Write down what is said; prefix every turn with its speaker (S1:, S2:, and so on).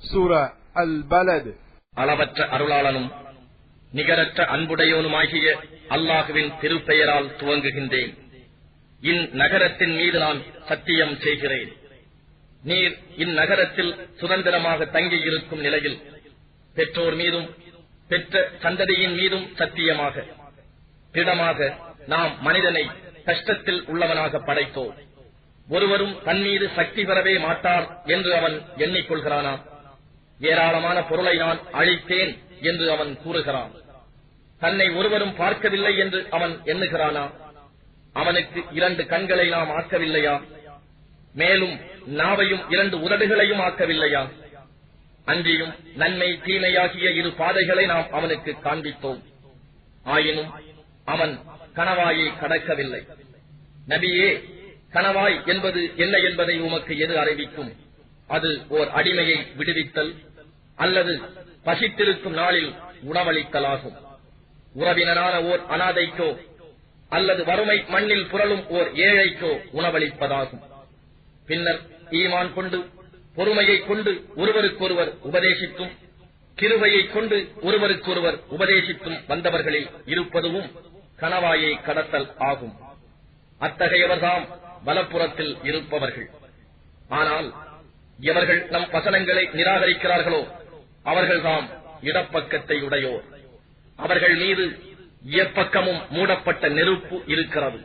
S1: சூரா அல் பலத்.
S2: அளவற்ற அருளாளனும் நிகரற்ற அன்புடையோனுமாகிய அல்லாஹுவின் திருப்பெயரால் துவங்குகின்றேன். இந்நகரத்தின் மீது நான் சத்தியம் செய்கிறேன். நீர் இந்நகரத்தில் சுதந்திரமாக தங்கியிருக்கும் நிலையில் பெற்றோர் மீதும் பெற்ற சந்ததியின் மீதும் சத்தியமாக திடமாக நாம் மனிதனை கஷ்டத்தில் உள்ளவனாக படைத்தோம். ஒருவரும் தன் மீது சக்தி பெறவே மாட்டார் என்று அவன் எண்ணிக்கொள்கிறானா? ஏராளமான பொருளை நான் அழித்தேன் என்று அவன் கூறுகிறான். தன்னை ஒருவரும் பார்க்கவில்லை என்று அவன் எண்ணுகிறானா? அவனுக்கு 2 கண்களை நாம் ஆக்கவில்லையா? மேலும் நாவையும் 2 உதடுகளையும் ஆக்கவில்லையா? அன்றியும் நன்மை தீமையாகிய 2 பாதைகளை நாம் அவனுக்கு காண்பித்தோம். ஆயினும் அவன் கணவாயை கடக்கவில்லை. நபியே, கணவாய் என்பது என்ன என்பதை உமக்கு எது அறிவிக்கும்? அது ஓர் அடிமையை விடுவித்தல் அல்லது பசித்திருக்கும் நாளில் உணவளித்தலாகும். உறவினரான ஓர் அனாதைக்கோ அல்லது வறுமை மண்ணில் புரளும் ஓர் ஏழைக்கோ உணவளிப்பதாகும். பின்னர் ஈமான் கொண்டு பொறுமையைக் கொண்டு ஒருவருக்கொருவர் உபதேசித்தும் கிருபையைக் கொண்டு ஒருவருக்கொருவர் உபதேசித்தும் வந்தவர்களில் இருப்பதுவும் கணவாயை கடத்தல் ஆகும். அத்தகையவர்தாம் வலப்புறத்தில் இருப்பவர்கள். ஆனால் எவர்கள் நம் வசனங்களை நிராகரிக்கிறார்களோ அவர்கள்தாம் இடப்பக்கத்தை உடையோர். அவர்கள் மீது எப்பக்கமும் மூடப்பட்ட நெருப்பு இருக்கிறது.